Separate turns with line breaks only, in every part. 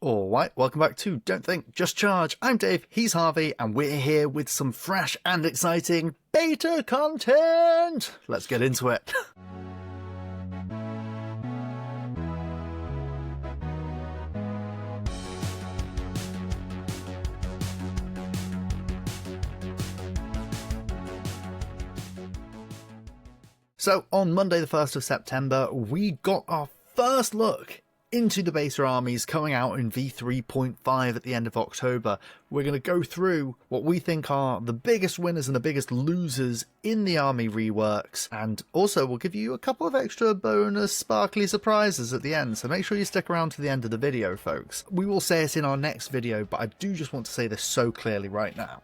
Alright, welcome back to Don't Think, Just Charge. I'm Dave, he's Harvey, and we're here with some fresh and exciting beta content! Let's get into it. So, on Monday the 1st of September, we got our first look into the beta armies coming out in V3.5 at the end of October. We're going to go through what we think are the biggest winners and the biggest losers in the army reworks, and also we'll give you a couple of extra bonus sparkly surprises at the end, so make sure you stick around to the end of the video, folks. We will say it in our next video, but I do just want to say this so clearly right now.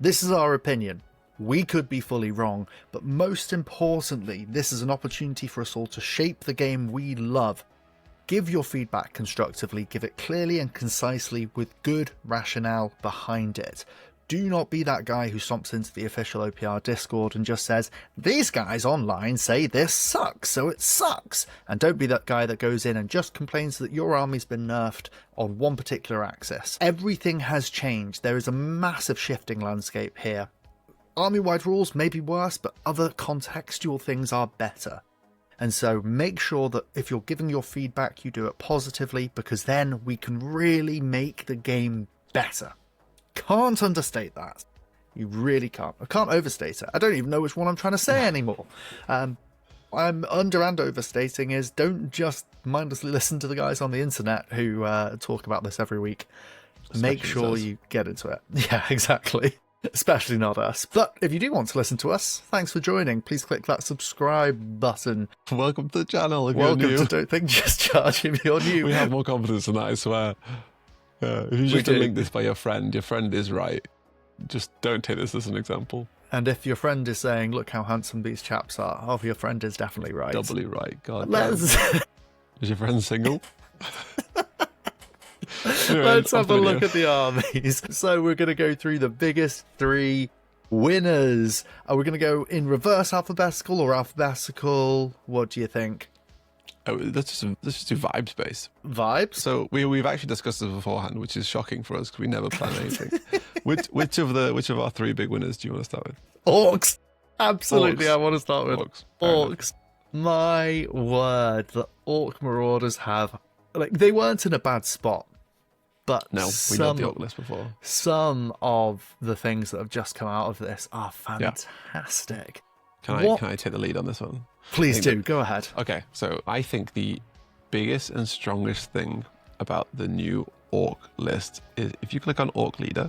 This is our opinion. We could be fully wrong, but most importantly, this is an opportunity for us all to shape the game we love. Give your feedback constructively, give it clearly and concisely with good rationale behind it. Do not be that guy who stomps into the official OPR Discord and just says, these guys online say this sucks, so it sucks. And don't be that guy that goes in and just complains that your army's been nerfed on one particular axis. Everything has changed. There is a massive shifting landscape here. Army-wide rules may be worse, but other contextual things are better. And so make sure that if you're giving your feedback, you do it positively, because then we can really make the game better. Can't understate that. You really can't. I can't overstate it. I don't even know which one I'm trying to say anymore. I'm under and overstating is don't just mindlessly listen to the guys on the internet who talk about this every week. Make sure you get into it. Yeah, exactly. Especially not us. But if you do want to listen to us, thanks for joining. Please click that subscribe button.
Welcome to the channel if
Welcome
you're new.
to Don't Think, Just Charge if you're new.
We have more confidence than that, I swear. If you just link this by your friend is right. Just don't take this as an example.
And if your friend is saying, look how handsome these chaps are, oh, your friend is definitely right.
Doubly right. God
Let's...
Is your friend single? Anyway,
Let's have a look at the armies. So we're going to go through the biggest three winners. Are we going to go in reverse alphabetical or alphabetical? What do you think?
Oh, let's just do vibes based.
Vibes?
So we've actually discussed this beforehand, which is shocking for us because we never plan anything. which of our three big winners do you want to start with?
Orcs. Absolutely,
Orcs.
I want to start with
Orcs.
Orcs. My word, the Orc Marauders have... Like, they weren't in a bad spot. But
no, we know the Orc list before.
Some of the things that have just come out of this are fantastic.
Yeah. Can I take the lead on this one?
Please do. Go ahead.
Okay, so I think the biggest and strongest thing about the new Orc list is if you click on Orc Leader,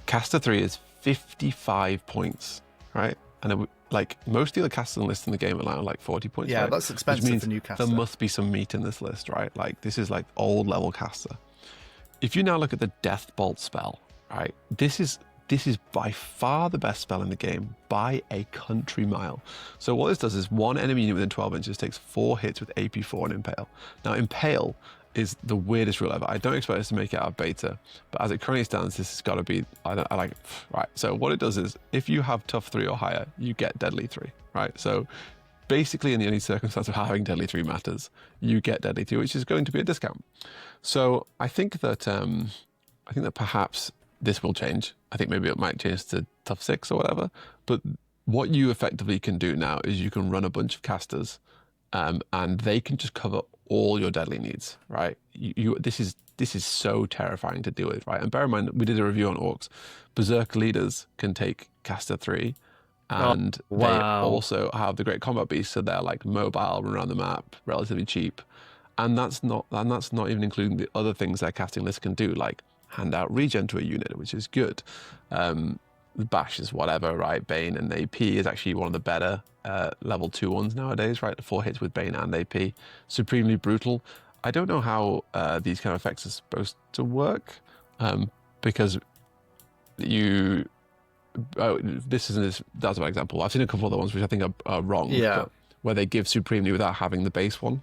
Caster 3 is 55 points, right? And like most of the casting lists in the game are like 40 points.
Yeah,
right?
that's expensive for new caster.
There must be some meat in this list, right? Like this is like old level caster. If you now look at the Death Bolt spell, right? This is by far the best spell in the game by a country mile. So what this does is one enemy unit within 12 inches takes 4 hits with AP4 and Impale. Now Impale is the weirdest rule ever. I don't expect us to make it out of beta, but as it currently stands, this has got to be, I like, right. So what it does is if you have tough 3 or higher, you get deadly 3, right? So basically in the only circumstance of having deadly 3 matters, you get deadly 3, which is going to be a discount. So I think that perhaps this will change. I think maybe it might change to tough 6 or whatever, but what you effectively can do now is you can run a bunch of casters and they can just cover all your deadly needs, right? This is so terrifying to deal with, right? And bear in mind, we did a review on Orcs. Berserk leaders can take Caster 3, and they also have the Great Combat Beast, so they're like mobile, run around the map, relatively cheap. And that's not even including the other things that casting list can do, like hand out regen to a unit, which is good. Bash is whatever, right? Bane and AP is actually one of the better level 2 ones nowadays, right? 4 hits with Bane and AP. Supremely Brutal. I don't know how these kind of effects are supposed to work because that's an example. I've seen a couple of other ones which I think are wrong, where they give Supremely without having the base one.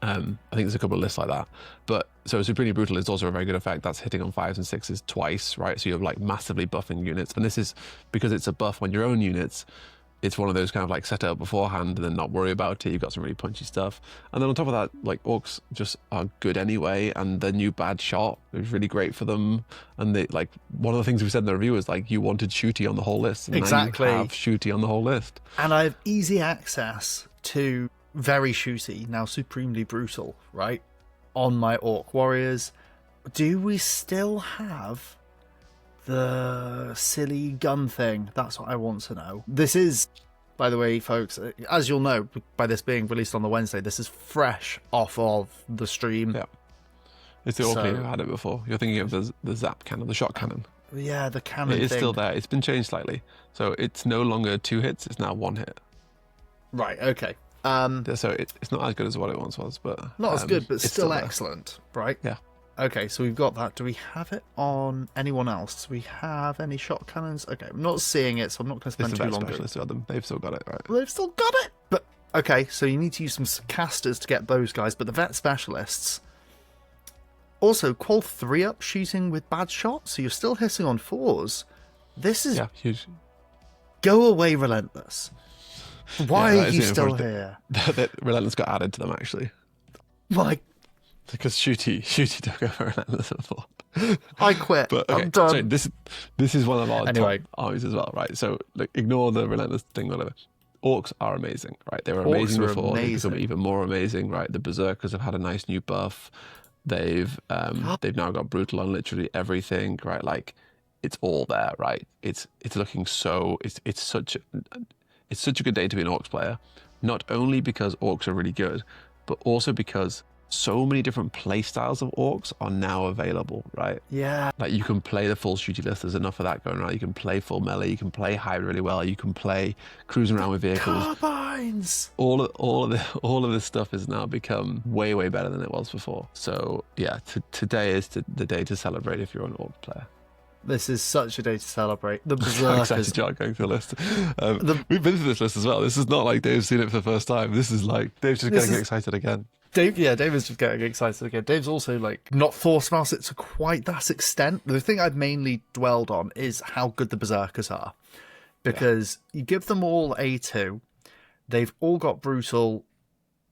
I think there's a couple of lists like that. But so Supremely Brutal is also a very good effect. That's hitting on 5s and 6s twice, right? So you're like massively buffing units. And this is because it's a buff on your own units. it's one of those kind of like set it up beforehand and then not worry about it. You've got some really punchy stuff. And then on top of that, like orcs just are good anyway. And the new bad shot is really great for them. And they like one of the things we said in the review is like you wanted shooty on the whole list. And
Exactly.
now you have shooty on the whole list.
And I have easy access to very shooty, now supremely brutal, right? On my orc warriors. Do we still have the silly gun thing? That's what I want to know. This is, by the way, folks, as you'll know by this being released on the Wednesday, this is fresh off of the stream.
Yeah. It's the orc who had it before. You're thinking of the zap cannon, the shot cannon.
Yeah, the cannon
It is
thing.
still there. It's been changed slightly. So it's no longer 2 hits, it's now 1 hit.
Right, okay.
So it's not as good as what it once was, but...
Not as good, but
it's
still
there.
excellent, right?
Yeah.
Okay, so we've got that. Do we have it on anyone else? Do we have any shot cannons? Okay, I'm not seeing it, so I'm not going to spend
It's
too
the
long.
specialists got them. They've still got it, right?
Well, they've still got it! But, okay, so you need to use some casters to get those guys, but the vet specialists... Also, qual 3-up shooting with bad shots, so you're still hitting on 4s. This is...
Yeah, huge.
Go away, Relentless. Why
Yeah,
are you still here?
Relentless got added to them, actually.
Like,
Because Shooty took over Relentless before.
I quit.
But okay,
I'm done.
so this is one of our
Anyway.
top armies as well, right? So like, ignore the Relentless thing, whatever. Orcs are amazing, right? They were amazing
Orcs are
before. They've become
amazing.
even more amazing, right? The Berserkers have had a nice new buff. They've now got brutal on literally everything, right? Like it's all there, right? It's looking so it's such a good day to be an Orcs player. Not only because Orcs are really good, but also because so many different play styles of Orcs are now available, right?
Yeah.
Like you can play the full shooty list. There's enough of that going around. You can play full melee. You can play hybrid really well. You can play cruising around with vehicles.
Carbines!
All of this stuff has now become way better than it was before. So yeah, today is the day to celebrate if you're an Orc player.
This is such a day to celebrate. The
I'm excited
Berserkers.
you are going through the list. We've been through this list as well. This is not like Dave's seen it for the first time. This is like Dave's just getting excited again.
Dave is just getting excited again. Dave's also like not forced about it to quite that extent. The thing I've mainly dwelled on is how good the Berserkers are. Because you give them all A2, they've all got brutal,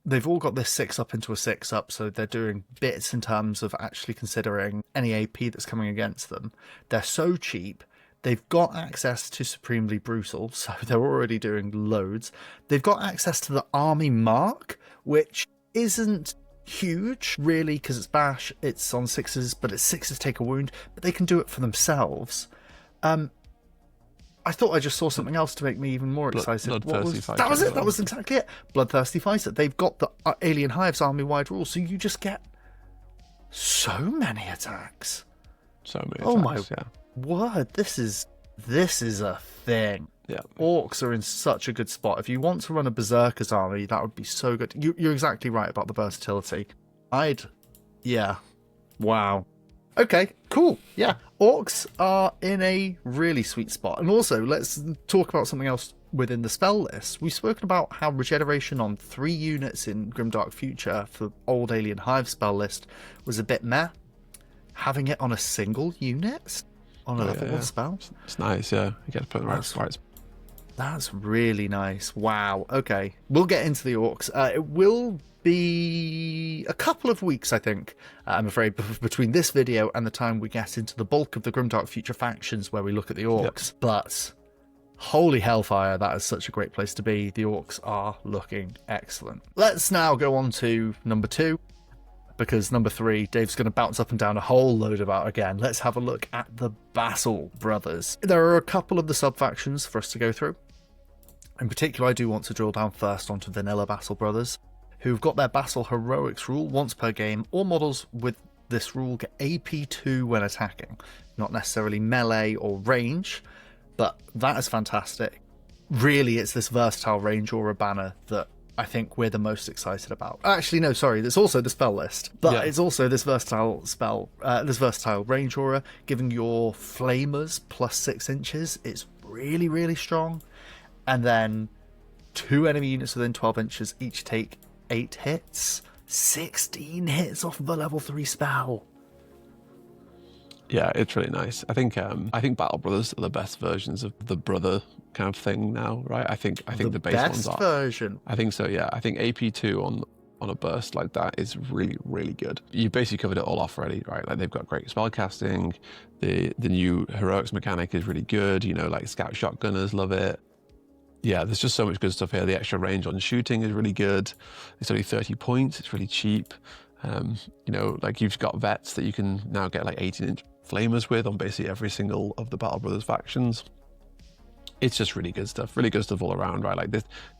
they've all got this 6-up into a 6-up, so they're doing bits in terms of actually considering any AP that's coming against them. They're so cheap. They've got access to Supremely Brutal, so they're already doing loads. They've got access to the Army Mark, which isn't huge, really, because it's bash, it's on 6s, but it's 6s take a wound, but they can do it for themselves. I thought I just saw something else to make me even more excited.
Bloodthirsty Fighter
That was
as
it,
well.
that was exactly it. Bloodthirsty Fighter. They've got the Alien Hives army-wide rule, so you just get so many attacks.
So many
Oh my
attacks, yeah.
word, this is a thing.
Yeah.
Orcs are in such a good spot. If you want to run a Berserkers army, that would be so good. You're exactly right about the versatility. Yeah. Wow. Okay, cool. Yeah. Orcs are in a really sweet spot. And also, let's talk about something else within the spell list. We've spoken about how regeneration on 3 units in Grimdark Future for old Alien Hive spell list was a bit meh. Having it on a single unit on a level 1 spell?
It's nice, yeah. You get to put it right.
That's really nice. Wow. Okay. We'll get into the Orcs. It will be a couple of weeks, I think, I'm afraid, between this video and the time we get into the bulk of the Grimdark Future factions where we look at the Orcs. Yep. But holy hellfire, that is such a great place to be. The Orcs are looking excellent. Let's now go on to number 2. Because number 3, Dave's going to bounce up and down a whole load about again. Let's have a look at the Vassal Brothers. There are a couple of the sub-factions for us to go through. In particular, I do want to drill down first onto Vanilla Vassal Brothers, who've got their Vassal Heroics rule once per game. All models with this rule get AP2 when attacking. Not necessarily melee or range, but that is fantastic. Really, it's this versatile range aura banner that I think we're the most excited about. Actually, no, sorry, there's also the spell list, but it's also this versatile spell, this versatile range aura, giving your flamers plus 6 inches. It's really, really strong. And then 2 enemy units within 12 inches each take 8 hits. 16 hits off of a level 3 spell.
Yeah, it's really nice. I think Battle Brothers are the best versions of the brother kind of thing now, right? I think the base ones
best
are.
version.
I think so, yeah. I think AP2 on a burst like that is really, really good. You basically covered it all off already, right? Like they've got great spell casting. The new heroics mechanic is really good. You know, like scout shotgunners love it. Yeah, there's just so much good stuff here. The extra range on shooting is really good. It's only 30 points. It's really cheap. You know, like you've got vets that you can now get like 18-inch flamers with on basically every single of the Battle Brothers factions. It's just really good stuff all around, right? Like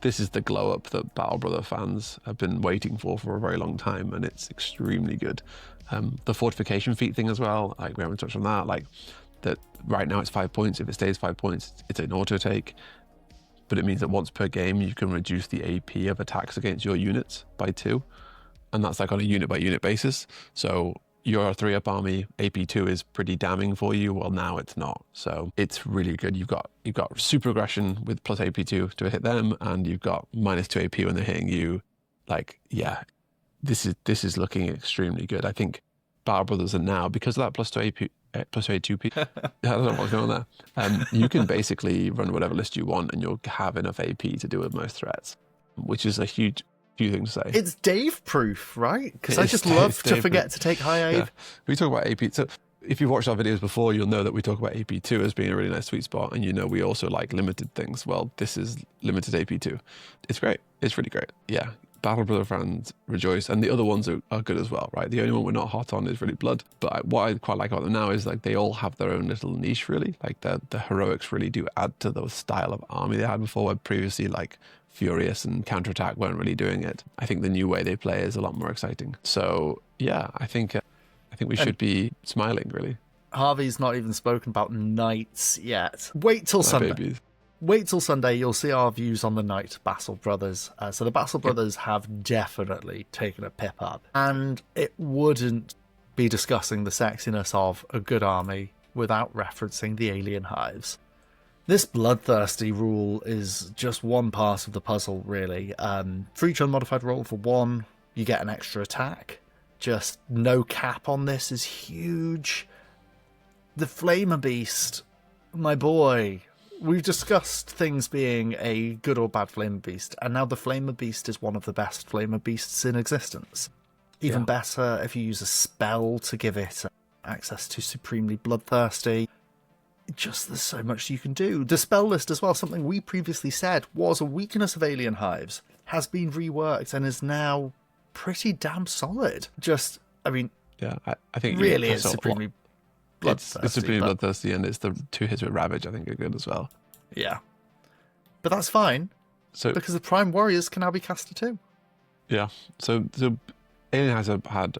this is the glow up that Battle Brother fans have been waiting for a very long time, and it's extremely good. The fortification feat thing as well, like we haven't touched on that, like that right now it's 5 points. If it stays 5 points, it's an auto take, but it means that once per game you can reduce the AP of attacks against your units by 2, and that's like on a unit by unit basis. So your 3-up army AP2 is pretty damning for you. Well, now it's not, so it's really good. You've got super aggression with plus AP2 to hit them, and you've got -2 AP when they're hitting you. Like, yeah, this is looking extremely good. I think Battle Brothers are now, because of that plus 2 AP, plus 2 AP. I don't know what's going on there. You can basically run whatever list you want, and you'll have enough AP to deal with most threats, which is a huge thing to say.
It's Dave proof, right? Because I just love to forget to take high Abe.
Yeah. We talk about AP. So if you've watched our videos before, you'll know that we talk about AP2 as being a really nice sweet spot, and you know we also like limited things. Well, this is limited AP2. It's great. It's really great. Yeah. Battle Brother fans rejoice, and the other ones are good as well, right? The only one we're not hot on is really Blood, but what I quite like about them now is like they all have their own little niche, really. Like the heroics really do add to the style of army they had before, where previously like Furious and Counterattack weren't really doing it. I think the new way they play is a lot more exciting. So yeah, I think we should be smiling, really.
Harvey's not even spoken about Knights yet. Wait till Sunday.
Babies.
Wait till Sunday, you'll see our views on the Knight Battle Brothers. So the Battle Brothers have definitely taken a pip up, and it wouldn't be discussing the sexiness of a good army without referencing the alien hives. This bloodthirsty rule is just one part of the puzzle, really. For each unmodified roll for 1, you get an extra attack. Just no cap on this is huge. The Flamer Beast, my boy. We've discussed things being a good or bad Flamer Beast, and now the Flamer Beast is one of the best Flamer Beasts in existence. Even better if you use a spell to give it access to Supremely Bloodthirsty. Just there's so much you can do. The spell list as well, something we previously said was a weakness of Alien Hives, has been reworked and is now pretty damn solid. Just, I mean,
yeah, I think
really it's Supremely Bloodthirsty.
It's Supremely Bloodthirsty, and it's the 2 hits with Ravage, I think, are good as well.
Yeah. But that's fine, because the Prime Warriors can now be caster too.
Yeah, so Alien Hives have had,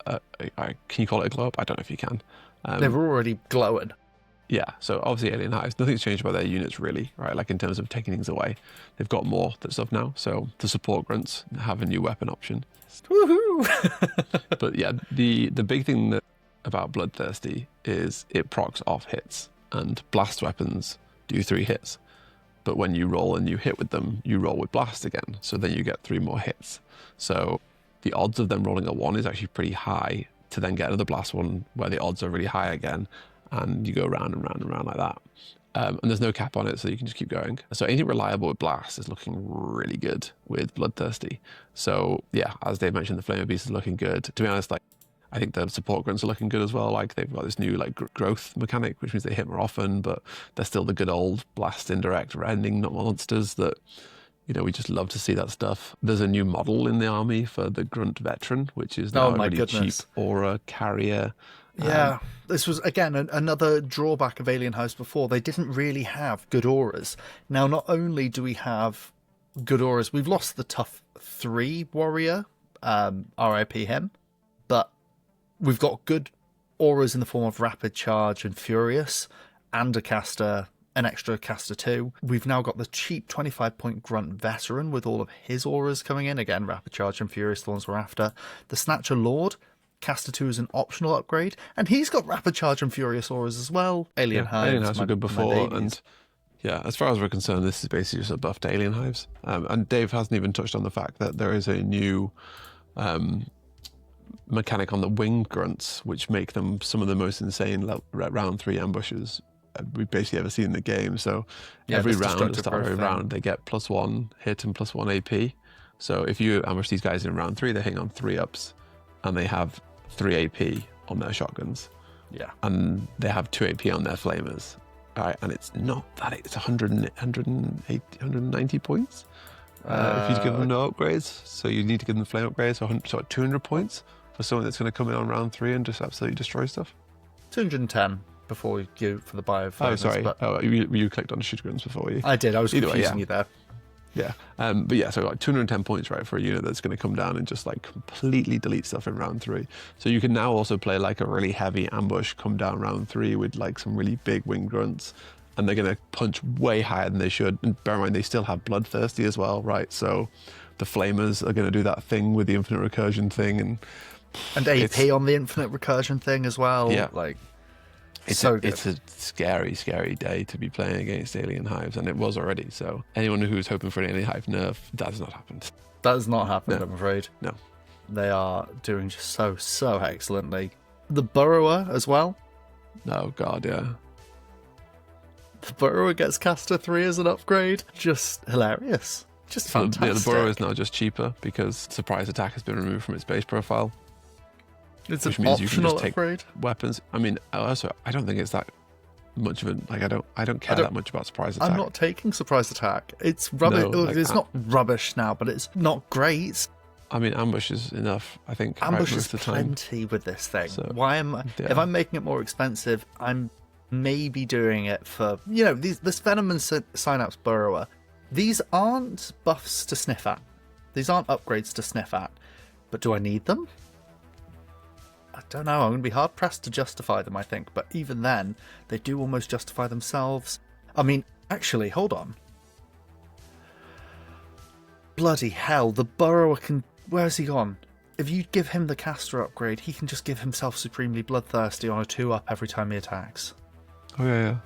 can you call it a glow up? I don't know if you can.
They were already glowing.
Yeah, so obviously Alien Hives, nothing's changed about their units really, right? Like in terms of taking things away. They've got more stuff now, so the support grunts have a new weapon option.
Woohoo!
But yeah, the big thing about Bloodthirsty is it procs off hits, and blast weapons do 3 hits. But when you roll and you hit with them, you roll with blast again, so then you get 3 more hits. So the odds of them rolling a 1 is actually pretty high to then get another blast one where the odds are really high again. And you go round and round and round like that. And there's no cap on it, so you can just keep going. So anything reliable with Blast is looking really good with Bloodthirsty. So yeah, as Dave mentioned, the Flamer Beast is looking good. To be honest, like I think the support grunts are looking good as well. Like they've got this new like growth mechanic, which means they hit more often, but they're still the good old Blast indirect rending not monsters that, you know, we just love to see that stuff. There's a new model in the army for the Grunt Veteran, which is now a really cheap aura carrier.
Yeah, this was, again, another drawback of Alien Hives before. They didn't really have good auras. Now, not only do we have good auras, we've lost the tough 3 warrior, RIP him, but we've got good auras in the form of Rapid Charge and Furious, and a caster, an extra caster too. We've now got the cheap 25-point Grunt Veteran with all of his auras coming in. Again, Rapid Charge and Furious, the ones we're after. The Snatcher Lord, Caster 2 is an optional upgrade, and he's got Rapid Charge and Furious auras as well. Alien Hives
were good before, and yeah, as far as we're concerned, this is basically just a buff to Alien Hives. And Dave hasn't even touched on the fact that there is a new mechanic on the winged grunts, which make them some of the most insane round 3 ambushes we've basically ever seen in the game. So every round, at the start of every round, they get +1 hit and +1 AP. So if you ambush these guys in round 3, they're hitting on 3 ups, and they have 3 AP on their shotguns.
Yeah.
And they have 2 AP on their flamers. Right, and it's not that, it's 190 points if you give them no upgrades. So you need to give them flame upgrades, so 200 points for someone that's going to come in on round 3 and just absolutely destroy stuff.
210 before you go for the bio.
Oh, sorry. You clicked on shoot guns before you.
I did. I was confusing you there.
Yeah, but yeah, so like 210 points, right, for a unit that's going to come down and just like completely delete stuff in round 3. So you can now also play like a really heavy ambush, come down round 3 with like some really big winged grunts, and they're going to punch way higher than they should. And bear in mind, they still have bloodthirsty as well, right? So the flamers are going to do that thing with the infinite recursion thing, and
AP on the infinite recursion thing as well.
Yeah,
like.
It's a scary, scary day to be playing against Alien Hives, and it was already. So anyone who's hoping for an Alien Hive nerf, that has not happened.
That has not happened,
No.
I'm afraid.
No.
They are doing just so excellently. The Burrower as well.
Oh, God, yeah.
The Burrower gets Caster 3 as an upgrade. Just hilarious. Just fantastic.
The Burrow is now just cheaper because surprise attack has been removed from its base profile.
It's
which
an
means you can
optional
just take
upgrade.
weapons. I mean, also, I don't think it's that much of I don't care that much about surprise attack.
I'm not taking surprise attack. It's rubbish.
No, like,
it's not rubbish now, but it's not great.
I mean, ambush is enough, I think.
Ambush
most
is
of the time.
plenty with this thing.
So,
Why am I?
yeah.
If I'm making it more expensive, I'm maybe doing it for this Venom and Synapse Burrower. These aren't buffs to sniff at. These aren't upgrades to sniff at. But do I need them? I don't know. I'm going to be hard pressed to justify them, I think. But even then, they do almost justify themselves. I mean, actually, hold on. Bloody hell, the Burrower can... Where's he gone? If you give him the caster upgrade, he can just give himself Supremely Bloodthirsty on a 2-up every time he attacks.
Oh, yeah.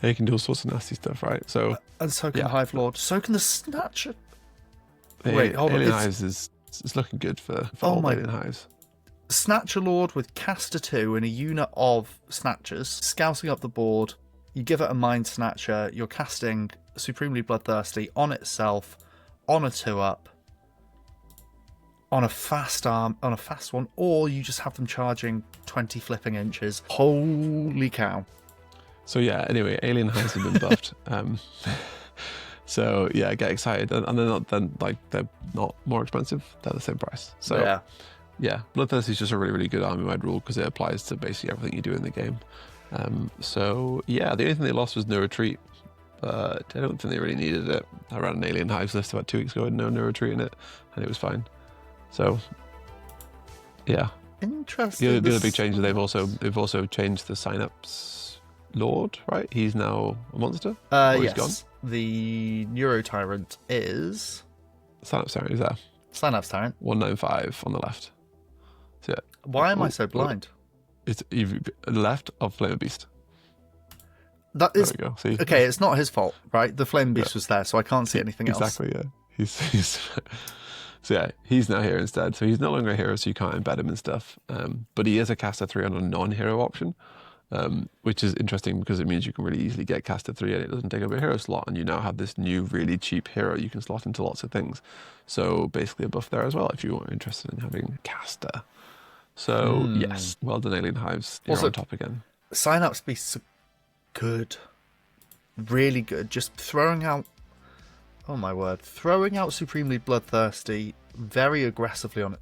Yeah, you can do all sorts of nasty stuff, right? So,
And so can the Hive Lord. So can the Snatcher.
the
Wait, hold on.
Alien
It's
Hives is looking good for
Oh
all
my-
Alien Hives.
Snatcher Lord with Caster 2 and a unit of Snatchers, scouting up the board. You give it a Mind Snatcher, you're casting Supremely Bloodthirsty on itself, on a 2-up, on a fast one, or you just have them charging 20 flipping inches. Holy cow.
So yeah, anyway, Alien Hives have been buffed. So yeah, get excited, and they're not more expensive. They're the same price. So yeah, Bloodthirsty is just a really, really good army-wide rule because it applies to basically everything you do in the game. So yeah, the only thing they lost was no retreat, but I don't think they really needed it. I ran an Alien Hives list about 2 weeks ago with no retreat in it, and it was fine. So yeah,
Interesting.
the other big change is they've also changed the Synapse Lord, right? He's now a monster. Or he's
Yes.
gone.
The Neuro Tyrant is
Synapse Tyrant is there.
Synapse Tyrant.
195 on the left. So yeah,
Why am I so blind?
it's left of Flame Beast.
That
There
is
we go. See?
okay. It's not his fault, right? The Flame Beast was there, so I can't see anything else.
Exactly, yeah. He's so yeah, he's now here instead. So he's no longer a hero, so you can't embed him and stuff. But he is a caster 3 on a non-hero option, which is interesting because it means you can really easily get caster 3 and it doesn't take up a hero slot, and you now have this new really cheap hero you can slot into lots of things. So basically a buff there as well if you are interested in having caster. So yes, well done Alien Hives. You're
Also-
on top again.
Synapse Beasts are good, really good. Just throwing out, oh my word, throwing out Supremely Bloodthirsty very aggressively on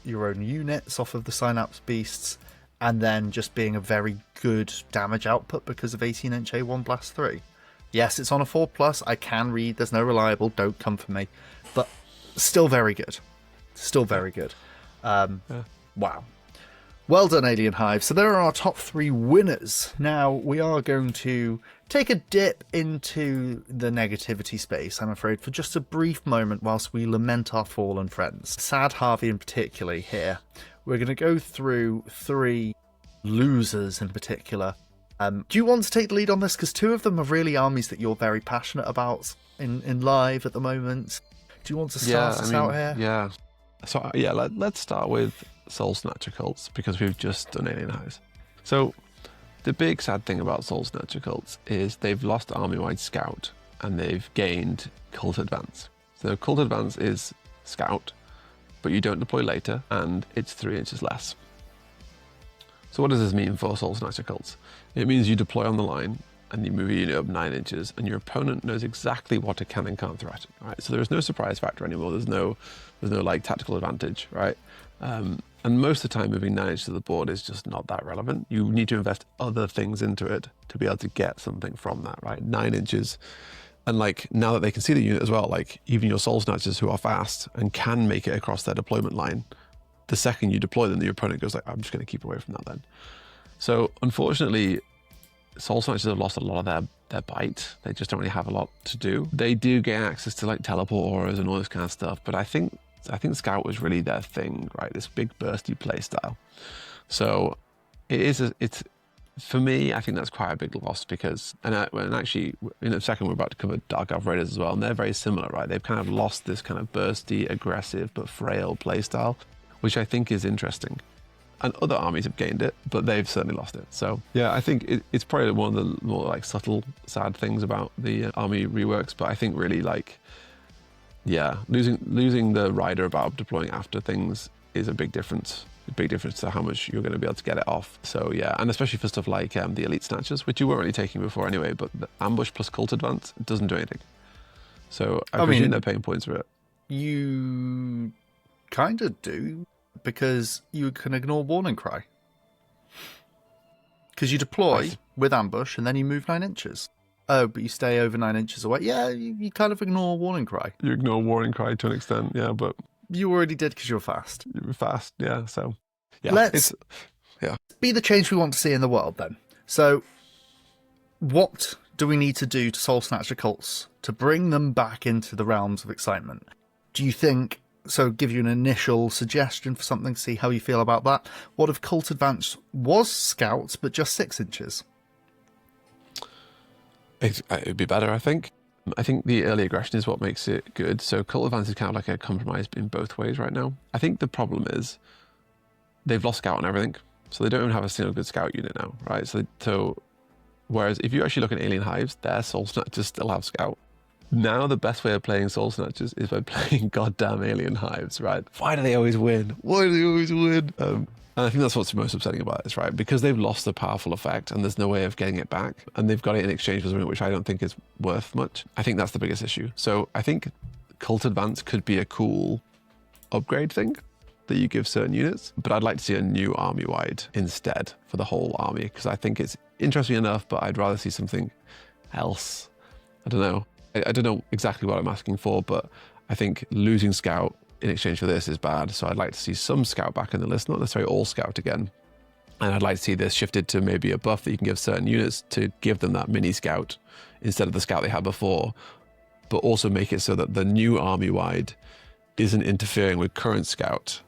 your own units off of the Synapse Beasts, and then just being a very good damage output because of 18-inch A1 Blast 3. Yes, it's on a 4+. I can read. There's no reliable. Don't come for me. But still very good. Still very good. Wow. Well done, Alien Hive. So there are our top 3 winners. Now, we are going to take a dip into the negativity space, I'm afraid, for just a brief moment whilst we lament our fallen friends. Sad Harvey in particular here. We're going to go through 3 losers in particular. Do you want to take the lead on this? Because 2 of them are really armies that you're very passionate about in live at the moment. Do you want to start us out here?
Yeah. So yeah, let's start with Soul Snatcher cults because we've just done Alien Hives. So the big sad thing about Soul Snatcher cults is they've lost army-wide Scout and they've gained Cult Advance. So Cult Advance is Scout, but you don't deploy later, and it's 3 inches less. So what does this mean for Soul Snatcher cults? It means you deploy on the line and you move your unit up 9 inches, and your opponent knows exactly what it can and can't threaten. Right? So there is no surprise factor anymore. There's no like tactical advantage, right? And most of the time, moving 9 inches to the board is just not that relevant. You need to invest other things into it to be able to get something from that, right? 9 inches. And like now that they can see the unit as well, like even your Soul Snatchers who are fast and can make it across their deployment line, the second you deploy them, your opponent goes like, I'm just going to keep away from that then. So unfortunately, Soul Snatchers have lost a lot of their bite. They just don't really have a lot to do. They do get access to like teleport auras and all this kind of stuff, but I think Scout was really their thing, right? This big bursty play style. So it's for me, I think that's quite a big loss because, and actually in a second we're about to cover Dark Elf Raiders as well, and they're very similar, right? They've kind of lost this kind of bursty, aggressive but frail play style, which I think is interesting. And other armies have gained it, but they've certainly lost it. So yeah, I think it's probably one of the more like subtle, sad things about the army reworks. But I think really like, yeah, losing the rider about deploying after things is a big difference. A big difference to how much you're going to be able to get it off. So yeah, and especially for stuff like the Elite Snatchers, which you weren't really taking before anyway. But the Ambush plus Cult Advance doesn't do anything. So I presume they're paying points for it.
You kind of do. Because you can ignore Warning Cry. Because you deploy with Ambush and then you move 9 inches. Oh, but you stay over 9 inches away. Yeah, you kind of ignore Warning Cry.
You ignore Warning Cry to an extent, yeah, but...
You already did because you're fast.
You're fast, yeah, so... Yeah,
Let's be the change we want to see in the world then. So, what do we need to do to Soul Snatcher cults to bring them back into the realms of excitement? Do you think... So give you an initial suggestion for something, see how you feel about that. What if Cult Advance was Scouts, but just 6 inches?
It'd be better, I think. I think the early aggression is what makes it good. So Cult Advance is kind of like a compromise in both ways right now. I think the problem is they've lost Scout on everything. So they don't even have a single good Scout unit now, right? So whereas if you actually look at Alien Hives, their Soul Snatchers still have Scout. Now the best way of playing Soul Snatchers is by playing goddamn Alien Hives, right? Why do they always win? And I think that's what's most upsetting about this, right? Because they've lost a powerful effect and there's no way of getting it back. And they've got it in exchange for something which I don't think is worth much. I think that's the biggest issue. So I think Cult Advance could be a cool upgrade thing that you give certain units. But I'd like to see a new army-wide instead for the whole army. Because I think it's interesting enough, but I'd rather see something else. I don't know. I don't know exactly what I'm asking for, but I think losing Scout in exchange for this is bad. So I'd like to see some Scout back in the list, not necessarily all Scout again. And I'd like to see this shifted to maybe a buff that you can give certain units to give them that mini Scout instead of the Scout they had before, but also make it so that the new army-wide isn't interfering with current Scout.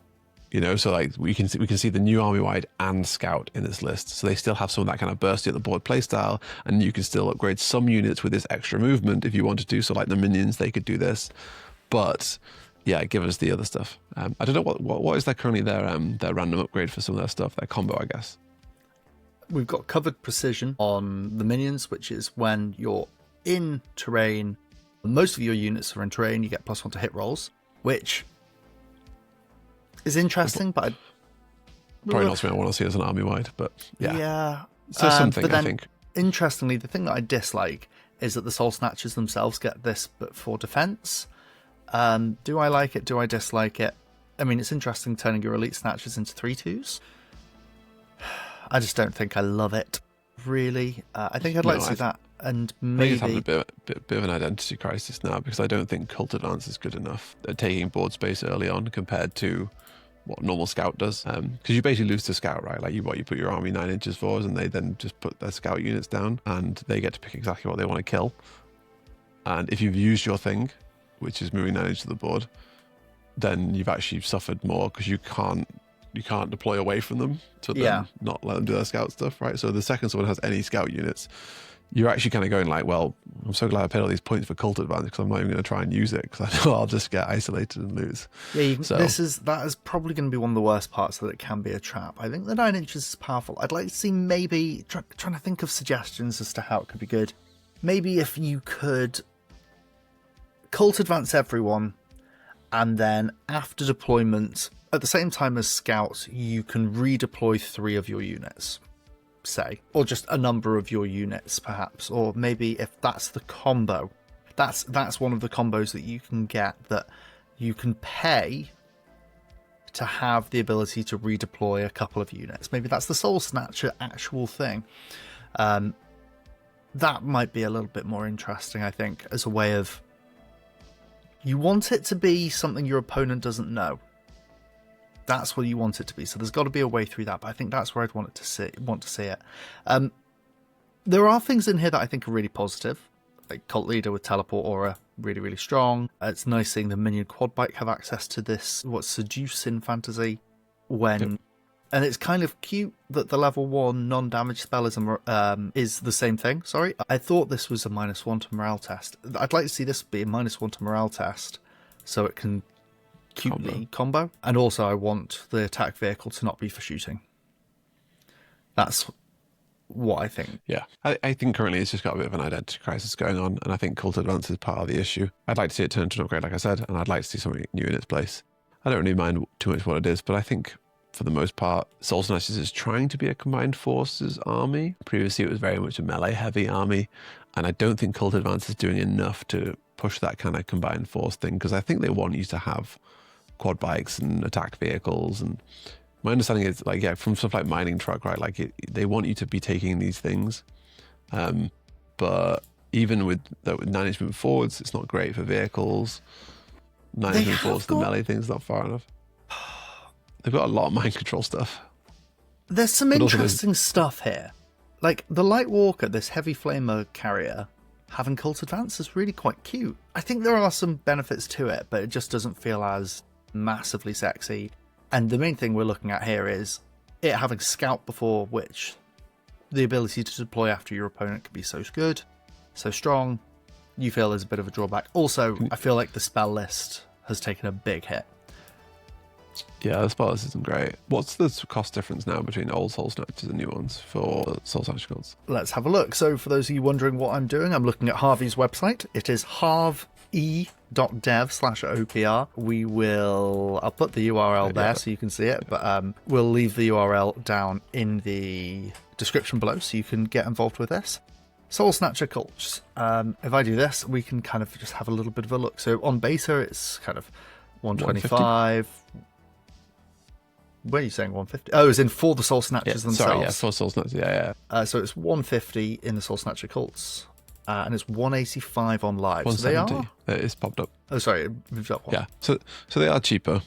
You know, so like we can see the new army-wide and Scout in this list. So they still have some of that kind of bursty at the board playstyle, and you can still upgrade some units with this extra movement if you wanted to. So like the minions, they could do this. But yeah, give us the other stuff. I don't know what is there currently their random upgrade for some of their stuff, their combo, I guess.
We've got covered precision on the minions, which is when you're in terrain. Most of your units are in terrain. You get +1 to hit rolls, which is interesting, but
probably not something I want to see as an army-wide, but yeah.
Yeah.
So something,
but then,
I think.
Interestingly, the thing that I dislike is that the Soul Snatchers themselves get this, but for defense. Do I like it? Do I dislike it? I mean, it's interesting turning your Elite Snatchers into 3/2s. I just don't think I love it, really. I think I'd like to see that, and maybe...
I think it's having a bit of an identity crisis now, because I don't think Cult Advance is good enough at taking board space early on compared to what normal Scout does. Because you basically lose to Scout, right? Like you put your army 9 inches forwards, and they then just put their Scout units down, and they get to pick exactly what they want to kill. And if you've used your thing, which is moving 9 inches to the board, then you've actually suffered more, because you can't deploy away from them to then not let them do their Scout stuff, right? So the second someone has any Scout units, you're actually kind of going like, well, I'm so glad I paid all these points for cult advantage because I'm not even going to try and use it because I know I'll just get isolated and lose.
Yeah,
So
that is probably going to be one of the worst parts, that it can be a trap. I think the 9 inches is powerful. I'd like to see maybe trying to think of suggestions as to how it could be good. Maybe if you could cult advance everyone, and then after deployment, at the same time as scouts, you can redeploy 3 of your units, say, or just a number of your units perhaps, or maybe if that's the combo, that's one of the combos that you can get, that you can pay to have the ability to redeploy a couple of units. Maybe that's the Soul Snatcher actual thing. That might be a little bit more interesting, I think, as a way of, you want it to be something your opponent doesn't know. That's what you want it to be. So there's got to be a way through that, but I think that's where I'd want to see it. There are things in here that I think are really positive, like Cult Leader with Teleport Aura, really, really strong. It's nice seeing the minion quad bike have access to this, what's Seduce in Fantasy, when... And it's kind of cute that the level 1 non-damage spell is the same thing. Sorry, I thought this was a -1 to morale test. I'd like to see this be a -1 to morale test, so it can cutely combo. And also, I want the attack vehicle to not be for shooting. That's what I think.
Yeah, I think currently it's just got a bit of an identity crisis going on, and I think cult advance is part of the issue. I'd like to see it turn into an upgrade, like I said, and I'd like to see something new in its place. I don't really mind too much what it is, but I think, for the most part, Soul Snatchers is trying to be a combined forces army. Previously, it was very much a melee-heavy army, and I don't think Cult Advance is doing enough to push that kind of combined force thing, because I think they want you to have quad bikes and attack vehicles, and my understanding is, like, yeah, from stuff like Mining Truck, right, like, they want you to be taking these things, but even with 9-inch movement forwards, it's not great for vehicles. 9-inch movement forwards, the melee thing's not far enough. They've got a lot of mind control stuff.
There's some interesting stuff here. Like, the Light Walker, this heavy flamer carrier, having Cult Advance is really quite cute. I think there are some benefits to it, but it just doesn't feel as massively sexy. And the main thing we're looking at here is it having Scout before, which the ability to deploy after your opponent can be so good, so strong. You feel there's a bit of a drawback. Also, I feel like the spell list has taken a big hit.
Yeah, the spell list isn't great. What's the cost difference now between old Soul Snatchers and new ones for Soul Snatcher cults?
Let's have a look. So for those of you wondering what I'm doing, I'm looking at Harvey's website. It is harve.dev/OPR. I'll put the URL there so you can see it, but we'll leave the URL down in the description below so you can get involved with this. Soul Snatcher cults. If I do this, we can kind of just have a little bit of a look. So on beta, it's kind of 125. Where are you saying 150? Oh, it's in for the Soul Snatchers themselves.
Sorry, yeah, for Soul Snatchers, yeah.
So it's 150 in the Soul Snatcher cults, and it's 185 on live.
170.
So they are.
It's popped up.
Oh, sorry, it moved up one.
Yeah, so they are cheaper,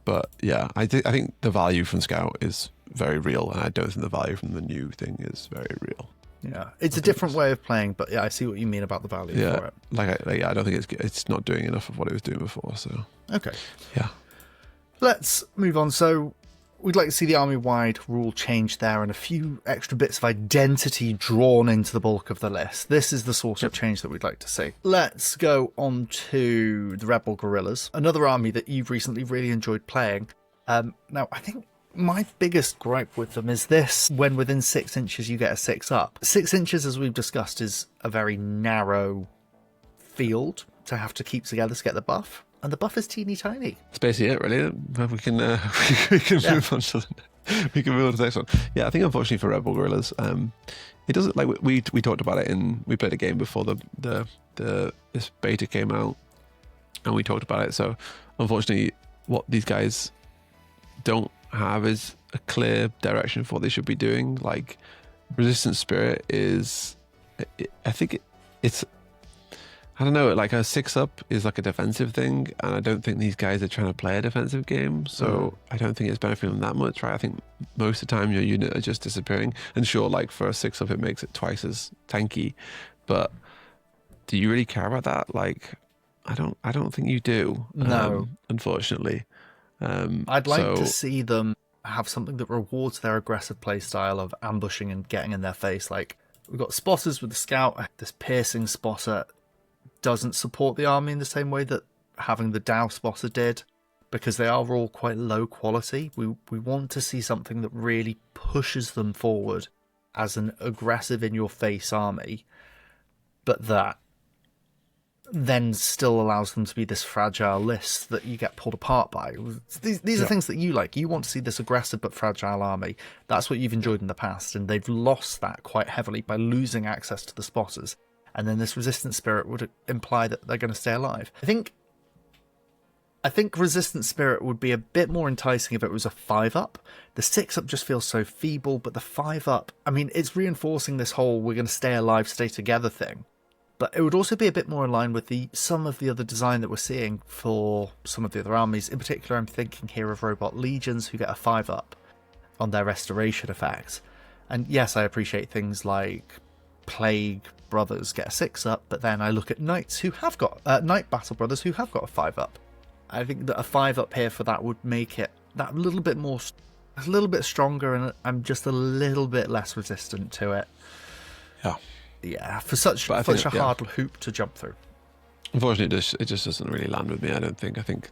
but yeah, I think the value from Scout is very real, and I don't think the value from the new thing is very real.
Yeah, it's a different way of playing, but yeah, I see what you mean about the value for it.
I don't think it's not doing enough of what it was doing before. So
okay,
yeah.
Let's move on. So we'd like to see the army-wide rule change there and a few extra bits of identity drawn into the bulk of the list. This is the sort of change that we'd like to see. Let's go on to the Rebel Guerrillas, another army that you've recently really enjoyed playing. Now, I think my biggest gripe with them is this: when within 6 inches you get a 6-up. 6 inches, as we've discussed, is a very narrow field to have to keep together to get the buff. And the buff is teeny tiny. That's
basically it, really. We can move on to the next one. Yeah, I think unfortunately for Rebel Guerrillas, it doesn't, like, we talked about it we played a game before this beta came out, and we talked about it. So unfortunately, what these guys don't have is a clear direction for what they should be doing. Like, Resistance Spirit is, I think it's. I don't know, like a 6-up is like a defensive thing, and I don't think these guys are trying to play a defensive game, so I don't think it's benefiting them that much, right? I think most of the time your unit are just disappearing, and sure, like for a 6-up it makes it twice as tanky, but do you really care about that? Like, I don't think you do.
No.
Unfortunately.
I'd like to see them have something that rewards their aggressive playstyle of ambushing and getting in their face, like We've got spotters with the scout. This piercing spotter doesn't support the army in the same way that having the Dow spotter did, because they are all quite low quality. We want to see something that really pushes them forward as an aggressive in-your-face army, but that then still allows them to be this fragile list that you get pulled apart by. These are things that you like. You want to see this aggressive but fragile army. That's what you've enjoyed in the past, and they've lost that quite heavily by losing access to the spotters. And then this resistance spirit would imply that they're going to stay alive. I think resistance spirit would be a bit more enticing if it was a 5-up. The 6-up just feels so feeble, but the 5-up, I mean, it's reinforcing this whole we're going to stay alive, stay together thing. But it would also be a bit more in line with some of the other design that we're seeing for some of the other armies. In particular, I'm thinking here of Robot Legions, who get a 5-up on their restoration effect. And yes, I appreciate things like Plague Brothers get a 6-up, but then I look at Knights who have got Knight Battle Brothers who have got a 5-up. I think that a 5-up here for that would make it that little bit more, a little bit stronger, and I'm just a little bit less resistant to it. Yeah, for such a hard hoop to jump through.
Unfortunately, it just doesn't really land with me, I don't think. I think,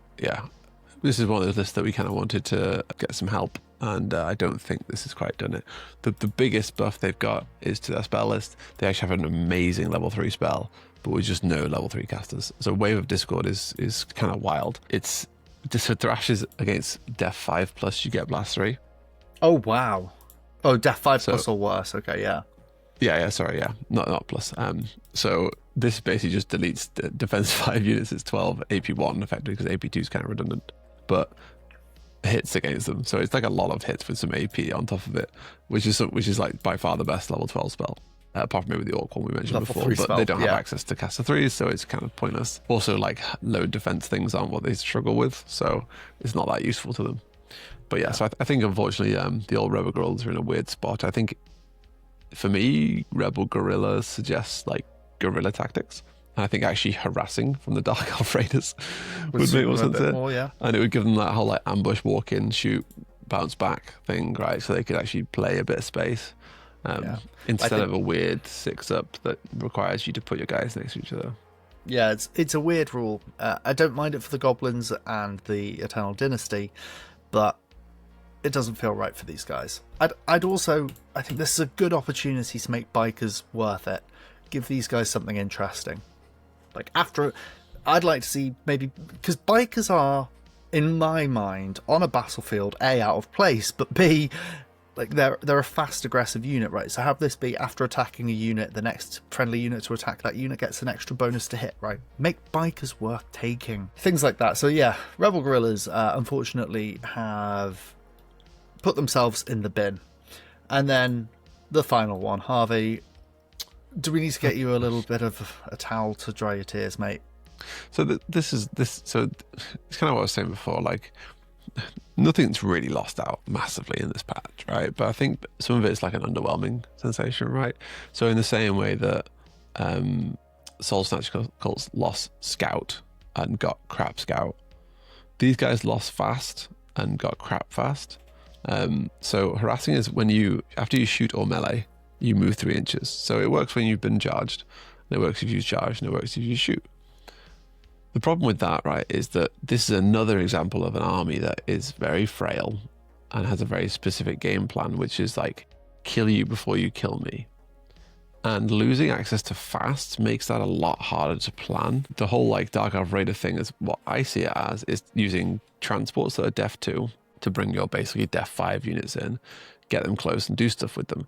this is one of those lists that we kind of wanted to get some help, and I don't think this has quite done it. The biggest buff they've got is to their spell list. They actually have an amazing level 3 spell, but with just no level 3 casters. So Wave of Discord is kind of wild. It's just for thrashes against Def 5 plus, you get Blast 3.
Oh, wow. Oh, Def 5 plus or worse. Okay, yeah. Not plus. So this basically just deletes the defense 5 units. It's 12 AP1 effectively, because AP2 is kind of redundant, but hits against them. So it's like a lot of hits with some AP on top of it, which is like by far the best level 12 spell. Apart from maybe the Orc one we mentioned level
before, but
spell,
they don't have access to caster 3s, so it's kind of pointless. Also, like, low defense things aren't what they struggle with, so it's not that useful to them. But so I think unfortunately the old Rebel Guerrillas are in a weird spot. I think for me, Rebel Guerrilla suggests like guerrilla tactics. And I think actually harassing from the Dark Elf Raiders would make more sense there. And it would give them that whole like ambush, walk in, shoot, bounce back thing, right? So they could actually play a bit of space instead of a weird 6-up that requires you to put your guys next to each other.
Yeah, it's a weird rule. I don't mind it for the Goblins and the Eternal Dynasty, but it doesn't feel right for these guys. I think this is a good opportunity to make bikers worth it. Give these guys something interesting. Like I'd like to see maybe, because bikers are, in my mind, on a battlefield, A, out of place, but B, like they're a fast aggressive unit, right? So have this be after attacking a unit, the next friendly unit to attack that unit gets an extra bonus to hit, right? Make bikers worth taking. Things like that. So yeah, Rebel Guerrillas unfortunately have put themselves in the bin. And then the final one, Harvey, do we need to get you a little bit of a towel to dry your tears, mate?
So so it's kind of what I was saying before, like nothing's really lost out massively in this patch, right? But I think some of it is like an underwhelming sensation, right? So in the same way that Soul Snatch Cults lost Scout and got crap Scout, these guys lost Fast and got crap Fast. So harassing is when after you shoot or melee, you move 3 inches. So it works when you've been charged, and it works if you charge, and it works if you shoot. The problem with that, right, is that this is another example of an army that is very frail and has a very specific game plan, which is like, kill you before you kill me. And losing access to fast makes that a lot harder to plan. The whole like Dark Elf Raider thing is what I see it as, is using transports that are Def 2 to bring your basically Def 5 units in, get them close and do stuff with them.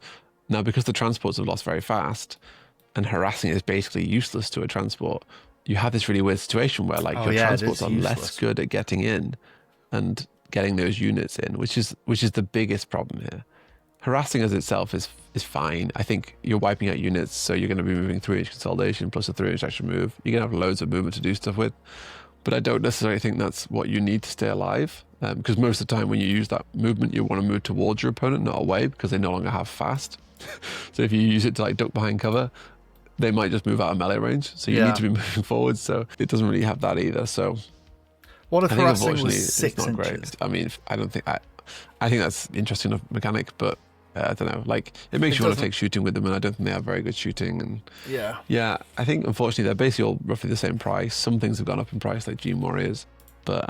Now, because the transports have lost very fast and harassing is basically useless to a transport, you have this really weird situation where like your transports are less good at getting in and getting those units in, which is the biggest problem here. Harassing as itself is fine. I think you're wiping out units, so you're going to be moving 3-inch consolidation plus a 3-inch extra move. You're going to have loads of movement to do stuff with, but I don't necessarily think that's what you need to stay alive, because most of the time when you use that movement, you want to move towards your opponent, not away, because they no longer have fast. So if you use it to like duck behind cover, they might just move out of melee range. So you need to be moving forward. So it doesn't really have that either. So
what if
I think
harassing
unfortunately
was 6
it's not
inches?
great. I mean, I think that's interesting enough mechanic, but I don't know. Like, it makes you want to
doesn't-
take shooting with them, and I don't think they have very good shooting. And
Yeah.
yeah, I think unfortunately they're basically all roughly the same price. Some things have gone up in price, like Gene Warriors, but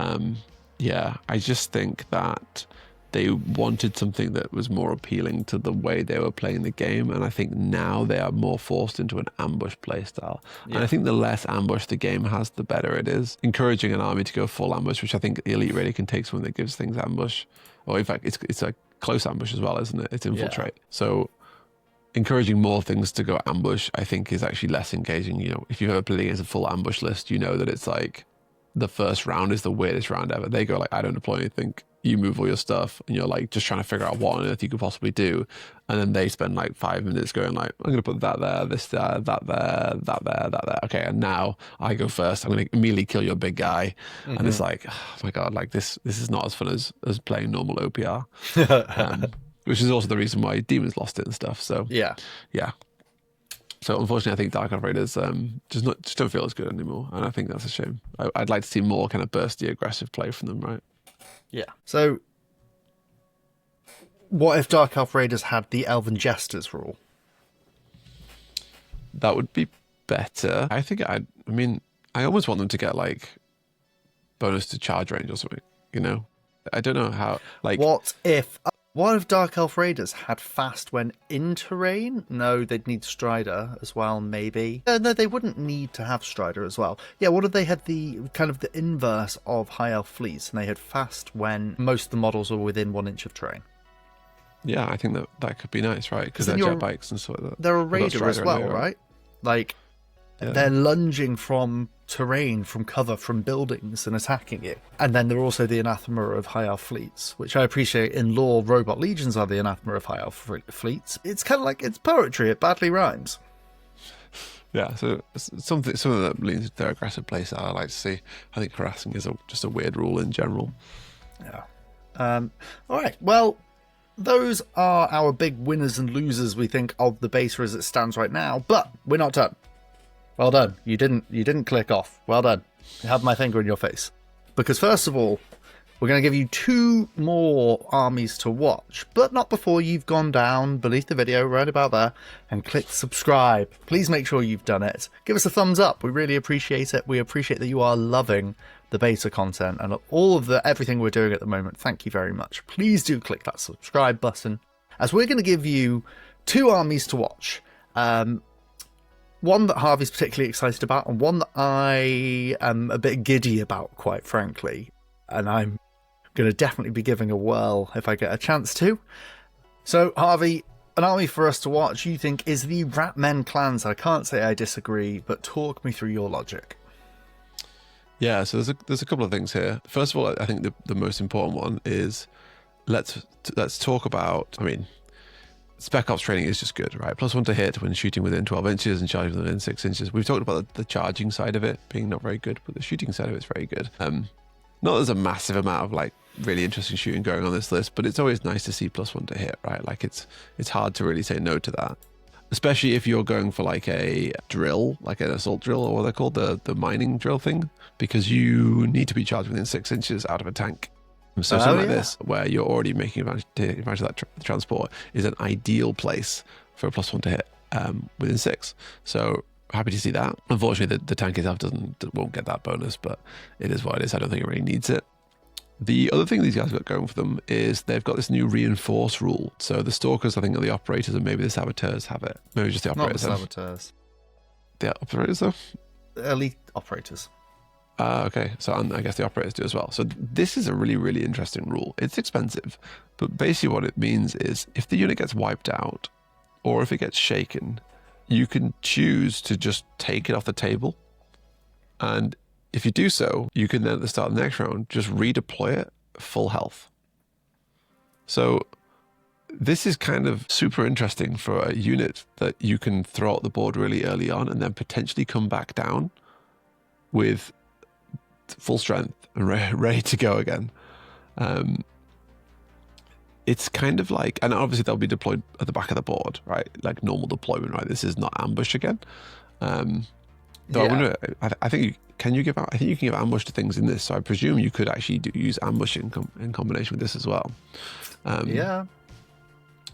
yeah, I just think that they wanted something that was more appealing to the way they were playing the game, and I think now they are more forced into an ambush playstyle.
Yeah.
And I think the less ambush the game has, the better it is. Encouraging an army to go full ambush, which I think the Elite Raider can take someone that gives things ambush, or in fact, it's a close ambush as well, isn't it? It's infiltrate. So encouraging more things to go ambush, I think, is actually less engaging. You know, if you've ever played against a full ambush list, you know that it's like the first round is the weirdest round ever. They go like, I don't deploy anything. You move all your stuff, and you're like just trying to figure out what on earth you could possibly do. And then they spend like 5 minutes going like, I'm going to put that there, this there, that there, that there, that there. Okay, and now I go first. I'm going to immediately kill your big guy. And it's like, oh my God, like this is not as fun as playing normal OPR. Which is also the reason why Demons lost it and stuff. So
Yeah.
So unfortunately, I think Dark Elf Raiders just don't feel as good anymore, and I think that's a shame. I'd like to see more kind of bursty, aggressive play from them, right?
Yeah. So, what if Dark Elf Raiders had the Elven Jesters rule?
That would be better. I think I mean, I almost want them to get like bonus to charge range or something. You know, I don't know how. Like,
What if Dark Elf Raiders had fast when in terrain? No, they'd need Strider as well, maybe. No, they wouldn't need to have Strider as well. Yeah, what if they had the kind of the inverse of High Elf fleets, and they had fast when most of the models were within 1 inch of terrain?
yeah, I think that could be nice, right? Because they're jet bikes and stuff like that.
They're a
They've got
Raider as
Strider
well,
anyway,
right? Like,
Yeah.
they're lunging from terrain, from cover, from buildings and attacking you. And then they're also the anathema of High Elf fleets, which I appreciate in lore. Robot legions are the anathema of High Elf fleets. It's kind of like, it's poetry, it badly rhymes.
Yeah, so something that leans to their aggressive play style I like to see. I think harassing is just a weird rule in general.
Yeah. All right. Well, those are our big winners and losers, we think, of the beta as it stands right now. But we're not done. Well done. You didn't click off. Well done. You have my finger in your face. Because first of all, we're going to give you 2 more armies to watch, but not before you've gone down beneath the video right about there and clicked subscribe. Please make sure you've done it. Give us a thumbs up. We really appreciate it. We appreciate that you are loving the beta content and all of everything we're doing at the moment. Thank you very much. Please do click that subscribe button, as we're going to give you 2 armies to watch. One that Harvey's particularly excited about, and one that I am a bit giddy about, quite frankly. And I'm going to definitely be giving a whirl if I get a chance to. So, Harvey, an army for us to watch you think is the Ratmen clans. I can't say I disagree, but talk me through your logic.
Yeah, so there's a couple of things here. First of all, I think the most important one is let's talk about, I mean, Spec Ops training is just good, right? +1 to hit when shooting within 12 inches and charging within 6 inches. We've talked about the charging side of it being not very good, but the shooting side of it's very good. Not there's a massive amount of like really interesting shooting going on this list, but it's always nice to see +1 to hit, right? Like it's hard to really say no to that. Especially if you're going for like a drill, like an assault drill, or what they're called, the mining drill thing, because you need to be charged within 6 inches out of a tank. So something like this, where you're already making advantage of that transport, is an ideal place for a +1 to hit within 6. So happy to see that. Unfortunately, the tank itself won't get that bonus, but it is what it is. I don't think it really needs it. The other thing these guys got going for them is they've got this new reinforce rule. So the stalkers, I think, are the operators, and maybe the saboteurs have it. Maybe just the operators.
Not the saboteurs.
The operators, though?
Elite operators.
Okay, so I guess the operators do as well. So this is a really, really interesting rule. It's expensive, but basically what it means is if the unit gets wiped out or if it gets shaken, you can choose to just take it off the table. And if you do so, you can then at the start of the next round just redeploy it full health. So this is kind of super interesting for a unit that you can throw out the board really early on and then potentially come back down with full strength and ready to go again. It's kind of like, and obviously they'll be deployed at the back of the board, right? Like normal deployment, right? This is not ambush again. Though I wonder, I think you can give ambush to things in this. So I presume you could actually use ambush in combination with this as well.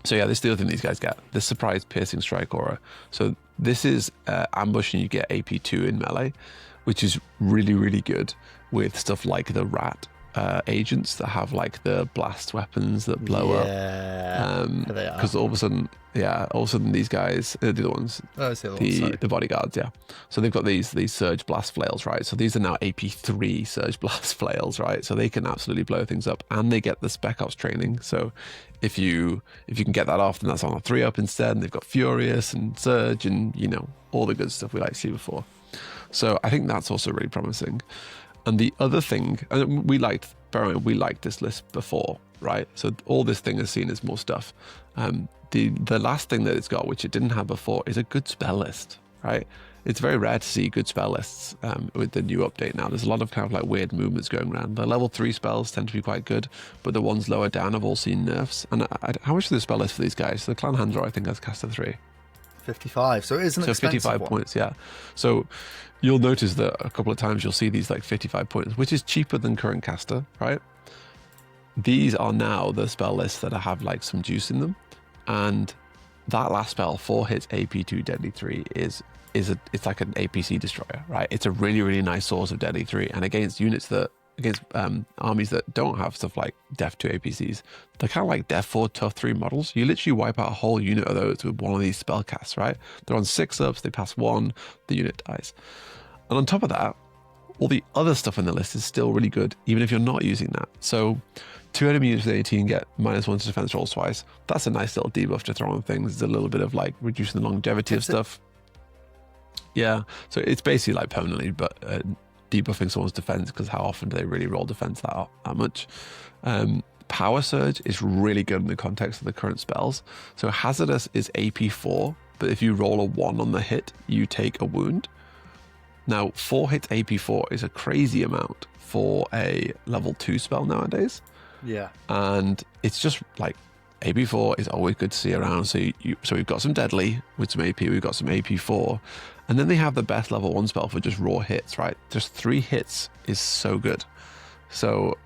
So yeah, this is the other thing these guys get. The surprise piercing strike aura. So this is ambush and you get AP2 in melee, which is really, really good with stuff like the rat agents that have like the blast weapons that blow up. Because all of a sudden these guys, the other ones, the bodyguards, yeah. So they've got these surge blast flails, right? So these are now AP3 surge blast flails, right? So they can absolutely blow things up, and they get the spec ops training. So if you can get that off, then that's on a 3-up instead. And they've got furious and surge and all the good stuff we like to see before. So I think that's also really promising. And the other thing, and we liked this list before, right? So all this thing has seen is more stuff. The last thing that it's got, which it didn't have before, is a good spell list, right? It's very rare to see good spell lists with the new update now. There's a lot of kind of like weird movements going around. The level 3 spells tend to be quite good, but the ones lower down have all seen nerfs. And how much is the spell list for these guys? So the Clan Handler, I think, has caster 3.
55, so it is an expensive
55
one.
points, yeah. So you'll notice that a couple of times you'll see these like 55 points, which is cheaper than current caster, right? These are now the spell lists that have like some juice in them, and that last spell, 4 hits AP2 deadly 3 it's like an APC destroyer, right? It's a really, really nice source of deadly 3, and against armies that don't have stuff like Def 2 APCs, they're kind of like Def 4 Tough 3 models. You literally wipe out a whole unit of those with one of these spell casts, right? They're on 6-ups, they pass 1, the unit dies. And on top of that, all the other stuff in the list is still really good, even if you're not using that. So 2 enemy units with 18 get -1 to defense rolls twice. That's a nice little debuff to throw on things. It's a little bit of like reducing the longevity of stuff. Yeah, so it's basically like permanently, but debuffing someone's defense, because how often do they really roll defense that much? Power Surge is really good in the context of the current spells. So Hazardous is AP4, but if you roll a 1 on the hit, you take a wound. Now, 4 hits AP4 is a crazy amount for a level 2 spell nowadays.
Yeah.
And it's just like AP4 is always good to see around. So we've got some deadly with some AP, we've got some AP4, and then they have the best level 1 spell for just raw hits, right? Just 3 hits is so good. So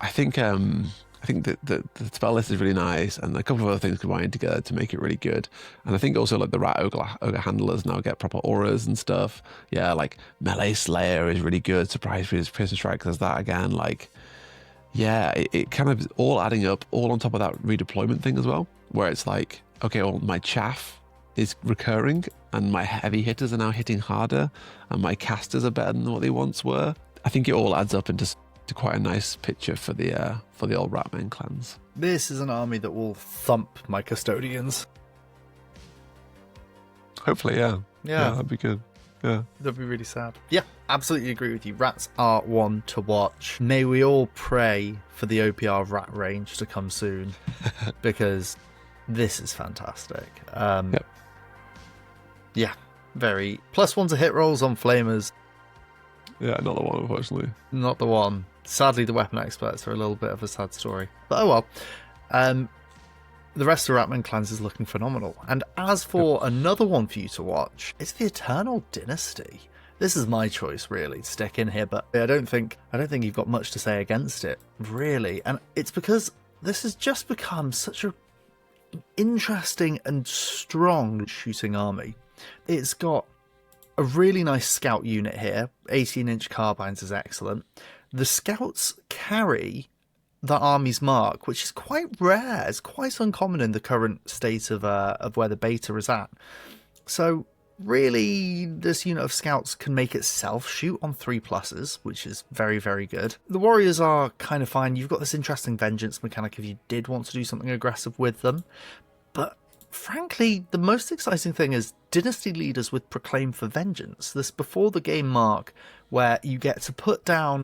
I think that the spell list is really nice, and a couple of other things combined together to make it really good. And I think also like the Rat Ogre handlers now get proper auras and stuff. Yeah, like Melee Slayer is really good. Surprise Piercing Strike does that again. Like, yeah, it kind of all adding up, all on top of that redeployment thing as well, where it's like, okay, well, my chaff is recurring, and my heavy hitters are now hitting harder, and my casters are better than what they once were. I think it all adds up into quite a nice picture for the old Ratman clans.
This is an army that will thump my custodians.
Hopefully, yeah, that'd be good. Yeah,
that'd be really sad. Yeah, absolutely agree with you. Rats are one to watch. May we all pray for the OPR rat range to come soon, because this is fantastic.
Yep.
Yeah, very +1 to hit rolls on flamers.
Yeah, not the one, unfortunately.
Not the one. Sadly, the weapon experts are a little bit of a sad story. But oh well. The rest of Ratman clans is looking phenomenal. And as for another one for you to watch, it's the Eternal Dynasty. This is my choice, really, to stick in here, but I don't think you've got much to say against it, really. And it's because this has just become such an interesting and strong shooting army. It's got a really nice scout unit here. 18-inch carbines is excellent. The scouts carry the army's mark, which is quite rare. It's quite uncommon in the current state of where the beta is at. So really, this unit of scouts can make itself shoot on 3+, which is very, very good. The warriors are kind of fine. You've got this interesting vengeance mechanic if you did want to do something aggressive with them. But frankly, the most exciting thing is Dynasty Leaders with Proclaim for Vengeance. This before the game mark, where you get to put down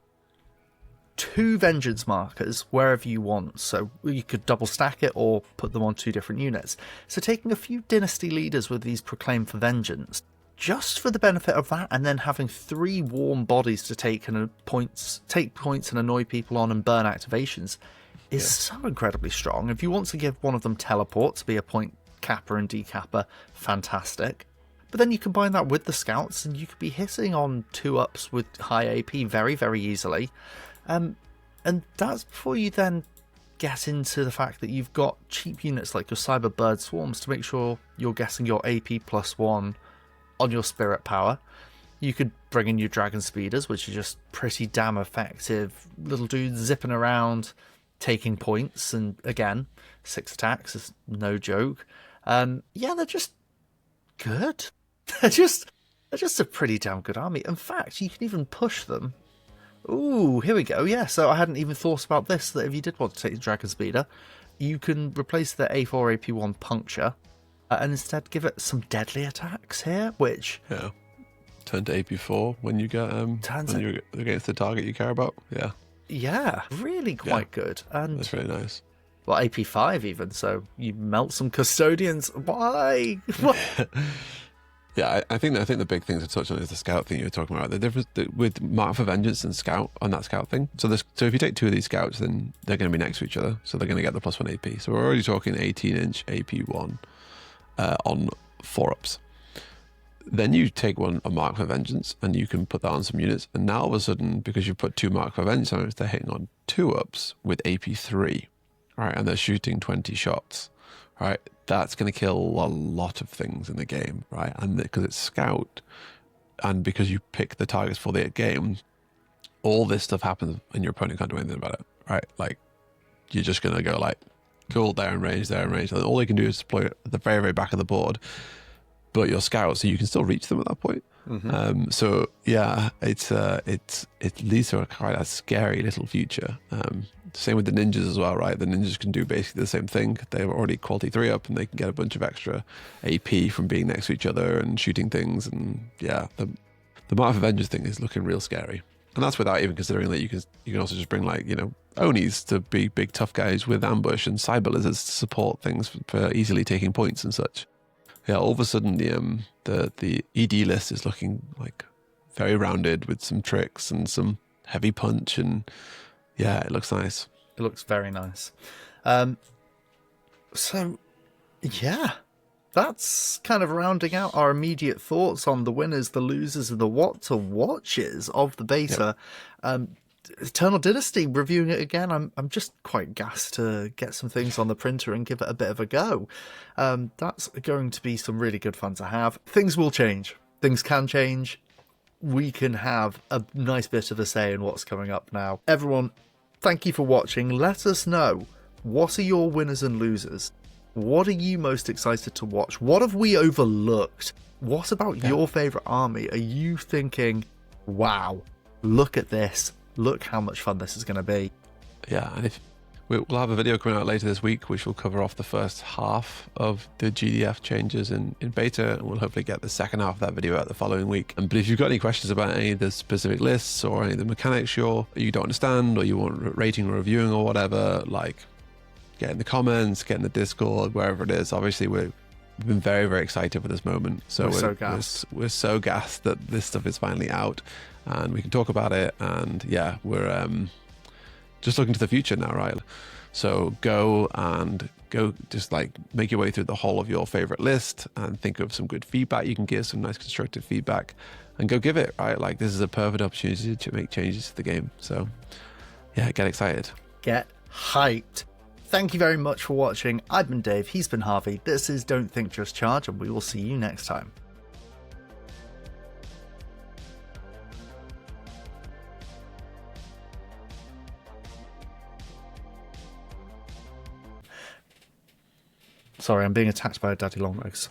2 vengeance markers wherever you want. So you could double stack it or put them on 2 different units. So taking a few Dynasty Leaders with these Proclaim for Vengeance, just for the benefit of that, and then having 3 warm bodies to take points and annoy people on and burn activations is so incredibly strong. If you want to give one of them teleport to be a point capper and decapper, fantastic. But then you combine that with the scouts and you could be hitting on 2-ups with high AP very, very easily. And that's before you then get into the fact that you've got cheap units like your Cyber Bird Swarms to make sure you're getting your AP +1 on your Spirit Power. You could bring in your Dragon Speeders, which are just pretty damn effective little dudes zipping around, taking points, and again, 6 attacks is no joke. Yeah, they're just good. They're just a pretty damn good army. In fact, you can even push them. Ooh, here we go. Yeah, so I hadn't even thought about this, that if you did want to take the Dragon Speeder, you can replace the A4 AP1 Puncture and instead give it some deadly attacks here, which...
Yeah. Turn to AP4 when you get when you're against the target you care about. Yeah.
Yeah, really quite good. And
that's really nice.
Well, AP5 even, so you melt some custodians. Why?
Yeah, I think the big thing to touch on is the scout thing you were talking about. The difference with Mark for Vengeance and Scout on that scout thing. So if you take 2 of these scouts, then they're going to be next to each other, so they're going to get the +1 AP. So we're already talking 18-inch AP1 on 4-ups. Then you take a Mark for Vengeance and you can put that on some units, and now all of a sudden, because you've put 2 Mark for Vengeance on it, they're hitting on 2-ups with AP3, right? And they're shooting 20 shots, right? That's going to kill a lot of things in the game, right? And because it's Scout, and because you pick the targets for the game, all this stuff happens and your opponent can't do anything about it, right? Like, you're just going to go like, cool, they're in range, and all they can do is deploy it at the very, very back of the board. But you're Scout, so you can still reach them at that point. Mm-hmm. So yeah, it leads to quite a scary little future. Same with the ninjas as well, right? The ninjas can do basically the same thing. They're already quality 3-up, and they can get a bunch of extra AP from being next to each other and shooting things. And yeah, the Mark for Vengeance thing is looking real scary. And that's without even considering that you can also just bring like, you know, Onis to be big tough guys with ambush, and Cyber Lizards to support things for easily taking points and such. Yeah, all of a sudden the ED list is looking like very rounded with some tricks and some heavy punch, and yeah, it looks nice.
It looks very nice. So yeah, that's kind of rounding out our immediate thoughts on the winners, the losers, and the what to watches of the beta. Yep. Eternal Dynasty, reviewing it again, I'm just quite gassed to get some things on the printer and give it a bit of a go. That's going to be some really good fun to have. Things will change. Things can change. We can have a nice bit of a say in what's coming up now. Everyone, thank you for watching. Let us know, what are your winners and losers? What are you most excited to watch? What have we overlooked? What about your favourite army? Are you thinking, wow, look at this. Look how much fun this is going to be.
Yeah, and if we'll have a video coming out later this week, which will cover off the first half of the GDF changes in beta, and we'll hopefully get the second half of that video out the following week. But if you've got any questions about any of the specific lists or any of the mechanics you don't understand, or you want rating or reviewing or whatever, like, get in the comments, get in the Discord, wherever it is. Obviously, we've been very, very excited for this moment. So we're so gassed that this stuff is finally out, and we can talk about it. And yeah, we're just looking to the future now, right? So go just like make your way through the whole of your favorite list and think of some good feedback you can give, some nice constructive feedback, and go give it, right? Like, this is a perfect opportunity to make changes to the game. So yeah, get excited.
Get hyped. Thank you very much for watching. I've been Dave, he's been Harvey. This is Don't Think Just Charge, and we will see you next time. Sorry, I'm being attacked by a daddy long legs.